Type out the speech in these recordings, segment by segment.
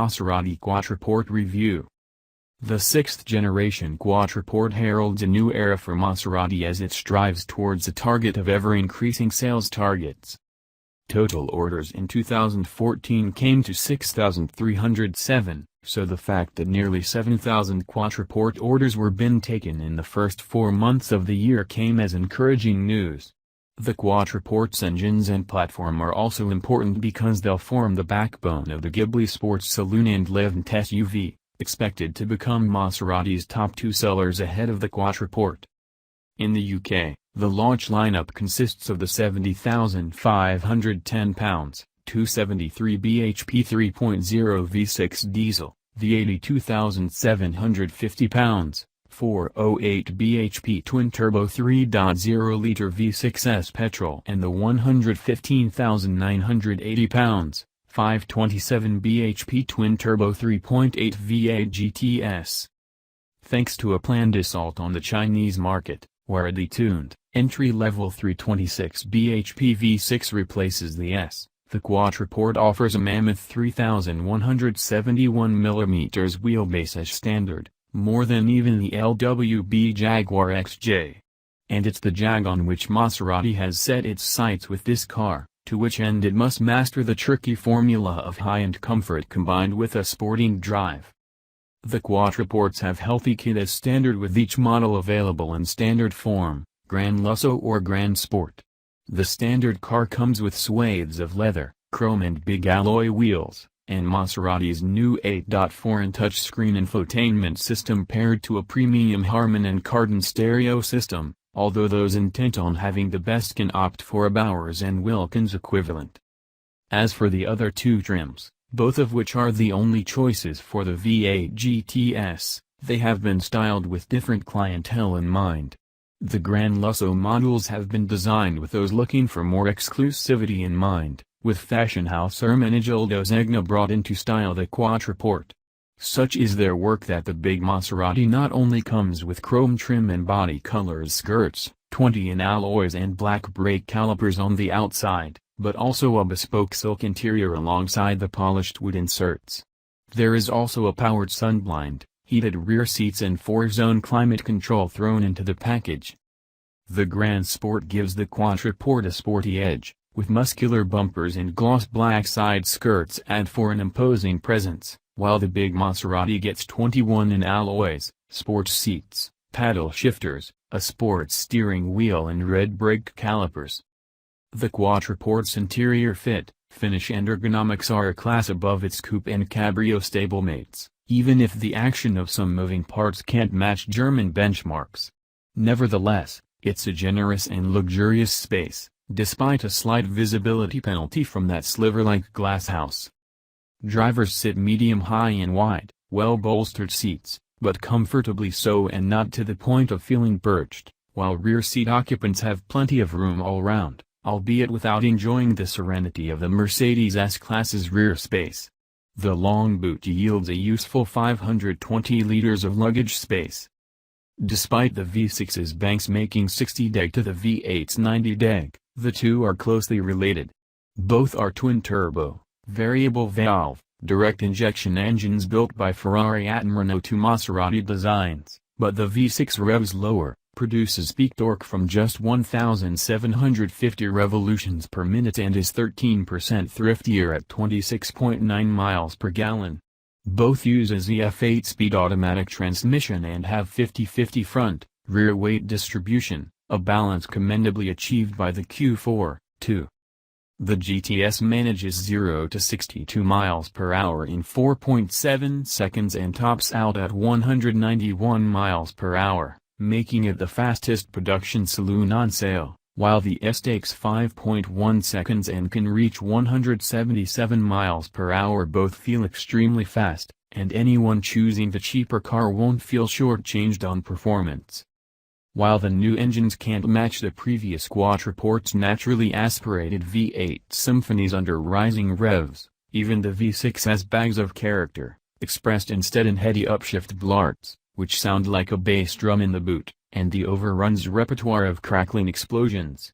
Maserati Quattroporte review. The 6th-generation Quattroporte heralds a new era for Maserati as it strives towards a target of ever-increasing sales targets. Total orders in 2014 came to 6,307, so the fact that nearly 7,000 Quattroporte orders were taken in the first 4 months of the year came as encouraging news. The Quattroporte's engines and platform are also important because they'll form the backbone of the Ghibli sports saloon and Levante SUV, expected to become Maserati's top 2 sellers ahead of the Quattroporte. In the UK, the launch lineup consists of the 70,510 pounds, 273 bhp 3.0 V6 diesel, the 82,750 pounds, 408 bhp twin-turbo 3.0-liter V6s petrol and the 115,980 pounds, 527 bhp twin-turbo 3.8 V8 GTS. Thanks to a planned assault on the Chinese market, where a detuned, entry-level 326 bhp V6 replaces the S, the Quattroporte offers a mammoth 3,171mm wheelbase as standard, more than even the LWB Jaguar XJ. And it's the Jag on which Maserati has set its sights with this car, to which end it must master the tricky formula of high-end comfort combined with a sporting drive. The Quattroportes have healthy kit as standard with each model available in standard form, Grand Lusso or Grand Sport. The standard car comes with swathes of leather, chrome and big alloy wheels, and Maserati's new 8.4-inch touchscreen infotainment system paired to a premium Harman and Kardon stereo system, although those intent on having the best can opt for a Bowers and Wilkins equivalent. As for the other 2 trims, both of which are the only choices for the V8 GTS, they have been styled with different clientele in mind. The Grand Lusso models have been designed with those looking for more exclusivity in mind, with fashion house Ermenegildo Zegna brought in to style the Quattroporte. Such is their work that the big Maserati not only comes with chrome trim and body colors skirts, 20 in alloys and black brake calipers on the outside, but also a bespoke silk interior alongside the polished wood inserts. There is also a powered sunblind, heated rear seats and 4-zone climate control thrown into the package. The Grand Sport gives the Quattroporte a sporty edge, with muscular bumpers and gloss black side skirts add for an imposing presence, while the big Maserati gets 21 in alloys, sports seats, paddle shifters, a sports steering wheel and red brake calipers. The Quattroporte's interior fit, finish and ergonomics are a class above its coupe and cabrio stablemates, even if the action of some moving parts can't match German benchmarks. Nevertheless, it's a generous and luxurious space, despite a slight visibility penalty from that sliver-like glasshouse. Drivers sit medium-high and wide, well-bolstered seats, but comfortably so and not to the point of feeling perched, while rear seat occupants have plenty of room all round, albeit without enjoying the serenity of the Mercedes S-Class's rear space. The long boot yields a useful 520 liters of luggage space. Despite the V6's banks making 60 deg to the V8's 90 deg, the two are closely related. Both are twin-turbo, variable valve, direct injection engines built by Ferrari and Renault to Maserati designs, but the V6 revs lower, produces peak torque from just 1,750 revolutions per minute and is 13% thriftier at 26.9 miles per gallon. Both use a ZF 8-speed automatic transmission and have 50-50 front-rear weight distribution, a balance commendably achieved by the Q4, too. The GTS manages 0 to 62 miles per hour in 4.7 seconds and tops out at 191 miles per hour, making it the fastest production saloon on sale, while the S takes 5.1 seconds and can reach 177 miles per hour. Both feel extremely fast, and anyone choosing the cheaper car won't feel shortchanged on performance. While the new engines can't match the previous Quattroporte's naturally aspirated V8 symphonies under rising revs, even the V6 has bags of character, expressed instead in heady upshift blarts, which sound like a bass drum in the boot, and the overrun's repertoire of crackling explosions.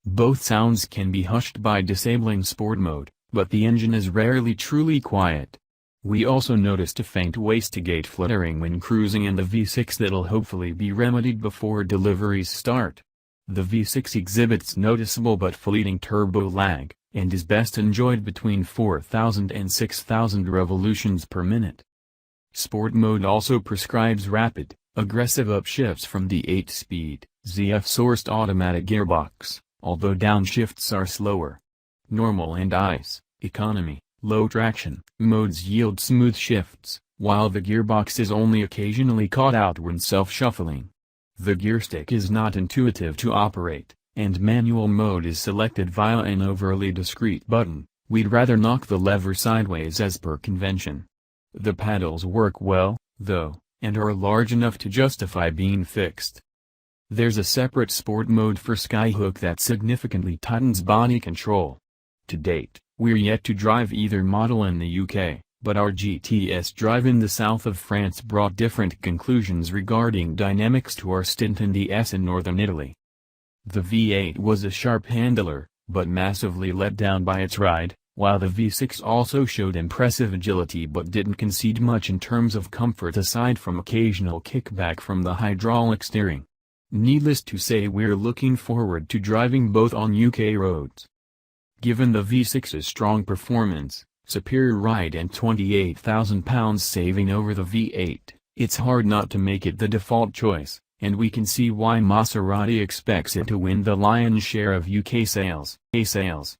Both sounds can be hushed by disabling sport mode, but the engine is rarely truly quiet. We also noticed a faint wastegate fluttering when cruising in the V6 that'll hopefully be remedied before deliveries start. The V6 exhibits noticeable but fleeting turbo lag, and is best enjoyed between 4,000 and 6,000 revolutions per minute. Sport mode also prescribes rapid, aggressive upshifts from the 8-speed, ZF-sourced automatic gearbox, although downshifts are slower. Normal and ICE, economy, low traction modes yield smooth shifts, while the gearbox is only occasionally caught out when self-shuffling. The gearstick is not intuitive to operate, and manual mode is selected via an overly discreet button. We'd rather knock the lever sideways as per convention. The paddles work well, though, and are large enough to justify being fixed. There's a separate sport mode for Skyhook that significantly tightens body control. To date, we're yet to drive either model in the UK, but our GTS drive in the south of France brought different conclusions regarding dynamics to our stint in the S in northern Italy. The V8 was a sharp handler, but massively let down by its ride, while the V6 also showed impressive agility but didn't concede much in terms of comfort aside from occasional kickback from the hydraulic steering. Needless to say, we're looking forward to driving both on UK roads. Given the V6's strong performance, superior ride and £28,000 saving over the V8, it's hard not to make it the default choice, and we can see why Maserati expects it to win the lion's share of UK sales.